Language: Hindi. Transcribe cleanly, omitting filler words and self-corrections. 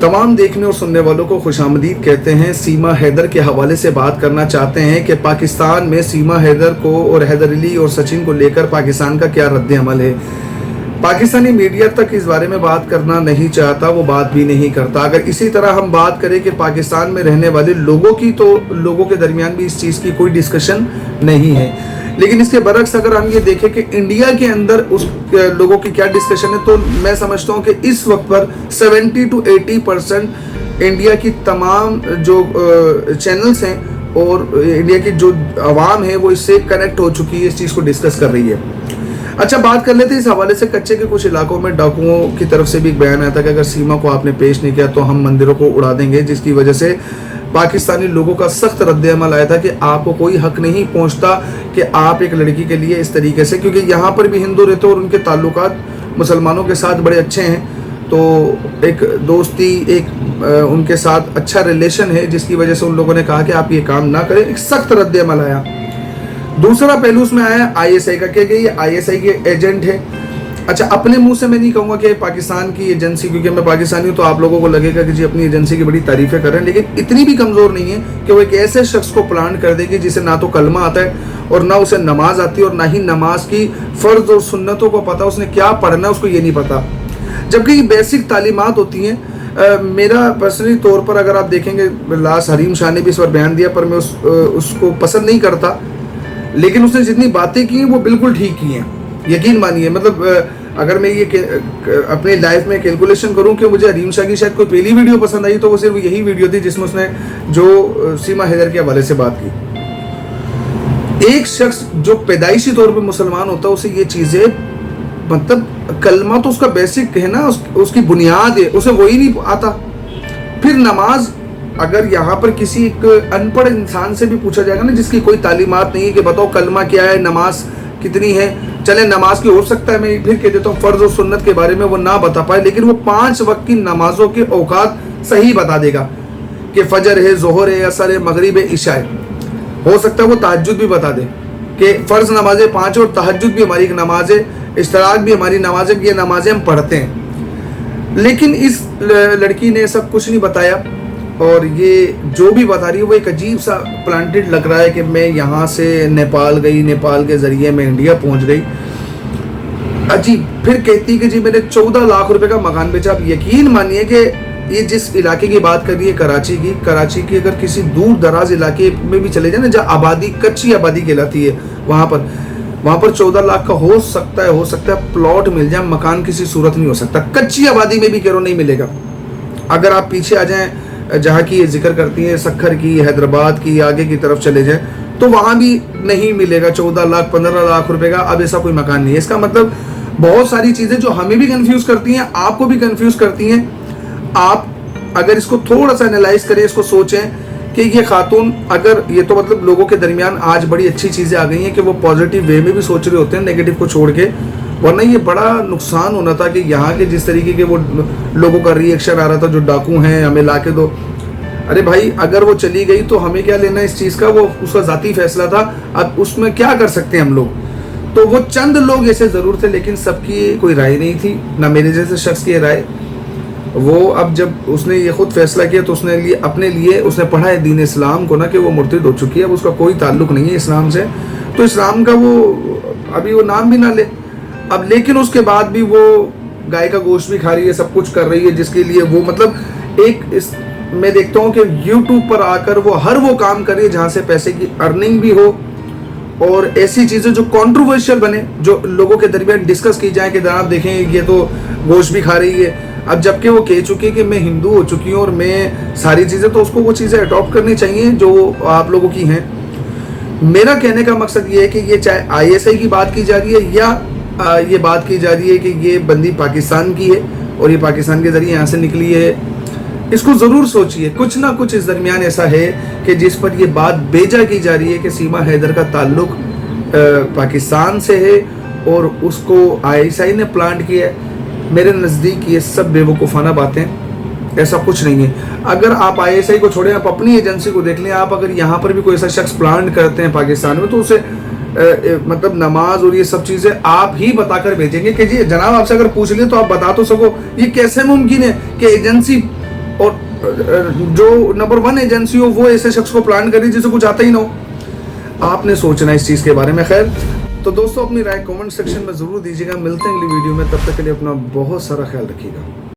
तमाम देखने और सुनने वालों को खुशामदीद कहते हैं। सीमा हैदर के हवाले से बात करना चाहते हैं कि पाकिस्तान में सीमा हैदर को और हैदर अली और सचिन को लेकर पाकिस्तान का क्या रद्द अमल है। पाकिस्तानी मीडिया तक इस बारे में बात करना नहीं चाहता, वो बात भी नहीं करता। अगर इसी तरह हम बात करें कि पाकिस्तान में रहने वाले लोगों की, तो लोगों के दरमियान भी इस चीज़ की कोई डिस्कशन नहीं है। लेकिन इसके बरक्स अगर हम ये देखें कि इंडिया के अंदर उस लोगों की क्या डिस्कशन है, तो मैं समझता हूँ कि इस वक्त पर 70 to 80% इंडिया की तमाम जो चैनल्स हैं और इंडिया की जो आवाम है वो इससे कनेक्ट हो चुकी है, इस चीज़ को डिस्कस कर रही है। अच्छा, बात कर लेते हैं इस हवाले से। कच्चे के कुछ इलाकों में डाकुओं की तरफ से भी एक बयान आया था कि अगर सीमा को आपने पेश नहीं किया तो हम मंदिरों को उड़ा देंगे, जिसकी वजह से पाकिस्तानी लोगों का सख्त रद्द-ए-अमल आया था कि आपको कोई हक नहीं पहुंचता कि आप एक लड़की के लिए इस तरीके से, क्योंकि यहाँ पर भी हिंदू रहते और उनके ताल्लुकात मुसलमानों के साथ बड़े अच्छे हैं, तो एक दोस्ती, एक उनके साथ अच्छा रिलेशन है, जिसकी वजह से उन लोगों ने कहा कि आप ये काम ना करें। एक सख्त रद्द-ए-अमल आया। दूसरा पहलू उसमें आया आईएसआई का, कि ये आईएसआई के एजेंट है। अच्छा, अपने मुंह से मैं नहीं कहूँगा कि पाकिस्तान की एजेंसी, क्योंकि मैं पाकिस्तानी हूँ तो आप लोगों को लगेगा कि जी अपनी एजेंसी की बड़ी तारीफें कर रहे हैं, लेकिन इतनी भी कमज़ोर नहीं है कि वो एक ऐसे शख्स को प्लांट कर देगी जिसे ना तो कलमा आता है और ना उसे नमाज आती है और ना ही नमाज की फ़र्ज और सुन्नतों को पता, उसने क्या पढ़ना है उसको ये नहीं पता, जबकि ये बेसिक तालीमात होती हैं। मेरा पर्सनली तौर पर अगर आप देखेंगे, लास्ट हरीम शाह ने भी इस पर बयान दिया, पर मैं उसको पसंद नहीं करता, लेकिन उसने जितनी बातें की हैं वो बिल्कुल ठीक की हैं, यकीन मानिए। मतलब अगर मैं ये अपनी लाइफ में कैलकुलेशन करूं कि मुझे हरीम शाह की शायद कोई पहली वीडियो पसंद आई तो वो सिर्फ यही वीडियो थी जिसमें उसने जो सीमा हैदर के हवाले से बात की। एक शख्स जो पैदाइशी तौर पे मुसलमान होता है, उसे ये चीज़ें, मतलब कलमा तो उसका बेसिक है ना, उसकी बुनियाद है, उसे वही नहीं आता। फिर नमाज, अगर यहाँ पर किसी एक अनपढ़ इंसान से भी पूछा जाएगा ना, जिसकी कोई तालीमात नहीं है कि बताओ कलमा क्या है, नमाज कितनी है, चले नमाज की हो सकता है मैं फिर कह देता हूँ फ़र्ज और सुन्नत के बारे में वो ना बता पाए, लेकिन वो 5 वक्त की नमाजों के औकात सही बता देगा कि फजर है, जोहर है, असर है, मगरिब है, इशा है। हो सकता है वो तहज्जुद भी बता दे कि फ़र्ज नमाजें 5 और तहज्जुद भी हमारी एक नमाज है, इश्तराक भी हमारी नमाज है, ये नमाजें हम पढ़ते हैं। लेकिन इस लड़की ने सब कुछ नहीं बताया और ये जो भी बता रही है वो एक अजीब सा प्लांटेड लग रहा है कि मैं यहाँ से नेपाल गई, नेपाल के ज़रिए मैं इंडिया पहुँच गई, अजीब। फिर कहती कि जी मैंने 14 लाख रुपए का मकान बेचा। आप यकीन मानिए कि ये जिस इलाके की बात कर रही है, कराची की अगर किसी दूर दराज इलाके में भी चले जाए ना, जहाँ आबादी कच्ची आबादी कहलाती है, वहाँ पर 14 लाख का हो सकता है प्लॉट मिल जाए, मकान किसी सूरत नहीं हो सकता। कच्ची आबादी में भी कह रहा नहीं मिलेगा। अगर आप पीछे आ जाएं, जहाँ की ये जिक्र करती है, सखर की, हैदराबाद की, आगे की तरफ चले जाएं, तो वहाँ भी नहीं मिलेगा 14 लाख 15 लाख रुपए का। अब ऐसा कोई मकान नहीं है। इसका मतलब बहुत सारी चीज़ें जो हमें भी कंफ्यूज करती हैं, आपको भी कंफ्यूज करती हैं। आप अगर इसको थोड़ा सा एनालाइज करें, इसको सोचें कि ये खातून, अगर ये तो मतलब लोगों के दरमियान आज बड़ी अच्छी चीज़ें आ गई हैं कि वो पॉजिटिव वे में भी सोच रहे होते हैं, नेगेटिव को छोड़ के, वरना ये बड़ा नुकसान होना था कि यहाँ के जिस तरीके के वो लोगों का रिएक्शन आ रहा था, जो डाकू हैं हमें ला के दो। अरे भाई, अगर वो चली गई तो हमें क्या लेना इस चीज़ का, वो उसका ज़ाती फैसला था, अब उसमें क्या कर सकते हैं हम लोग। तो वो चंद लोग ऐसे ज़रूर थे, लेकिन सबकी कोई राय नहीं थी, ना मेरे जैसे शख्स की राय। वो अब जब उसने ये खुद फैसला किया तो उसने अपने लिए उसने पढ़ा है दीन इस्लाम को ना, कि वो मुर्तिद हो चुकी है, अब उसका कोई ताल्लुक़ नहीं है इस्लाम से, तो इस्लाम का वो अभी वो नाम भी ना ले अब। लेकिन उसके बाद भी वो गाय का गोश्त भी खा रही है, सब कुछ कर रही है, जिसके लिए वो मतलब मैं देखता हूँ कि यूट्यूब पर आकर वो हर वो काम कर रही है जहाँ से पैसे की अर्निंग भी हो और ऐसी चीज़ें जो कंट्रोवर्शियल बने, जो लोगों के दरमियान डिस्कस की जाए कि जनाब देखें ये तो गोश्त भी खा रही है। अब जबकि वो कह चुकी है कि मैं हिंदू हो चुकी हूँ और मैं सारी चीज़ें, तो उसको वो चीज़ें अडॉप्ट करनी चाहिए जो आप लोगों की हैं। मेरा कहने का मकसद ये है कि ये चाहे आईएसआई की बात की जा रही है या ये बात की जा रही है कि ये बंदी पाकिस्तान की है और ये पाकिस्तान के ज़रिए यहाँ से निकली है, इसको ज़रूर सोचिए। कुछ ना कुछ इस दरमियान ऐसा है कि जिस पर ये बात बेजा की जा रही है कि सीमा हैदर का ताल्लुक पाकिस्तान से है और उसको आईएसआई ने प्लांट किया है। मेरे नज़दीक ये सब बेवकूफ़ाना बातें, ऐसा कुछ नहीं है। अगर आप आईएसआई को छोड़ें, आप अपनी एजेंसी को देख लें, आप अगर यहाँ पर भी कोई ऐसा शख्स प्लांट करते हैं पाकिस्तान में, तो उसे मतलब नमाज और ये सब चीज़ें आप ही बताकर भेजेंगे कि जी जनाब आपसे अगर पूछ लें तो आप बता तो सको। ये कैसे मुमकिन है कि एजेंसी और जो नंबर 1 एजेंसी हो वो ऐसे शख्स को प्लान करी जिसे कुछ आता ही ना हो। आपने सोचना इस चीज़ के बारे में। खैर, तो दोस्तों अपनी राय कमेंट सेक्शन में ज़रूर दीजिएगा। मिलते हैं अगली वीडियो में, तब तक के लिए अपना बहुत सारा ख्याल रखिएगा।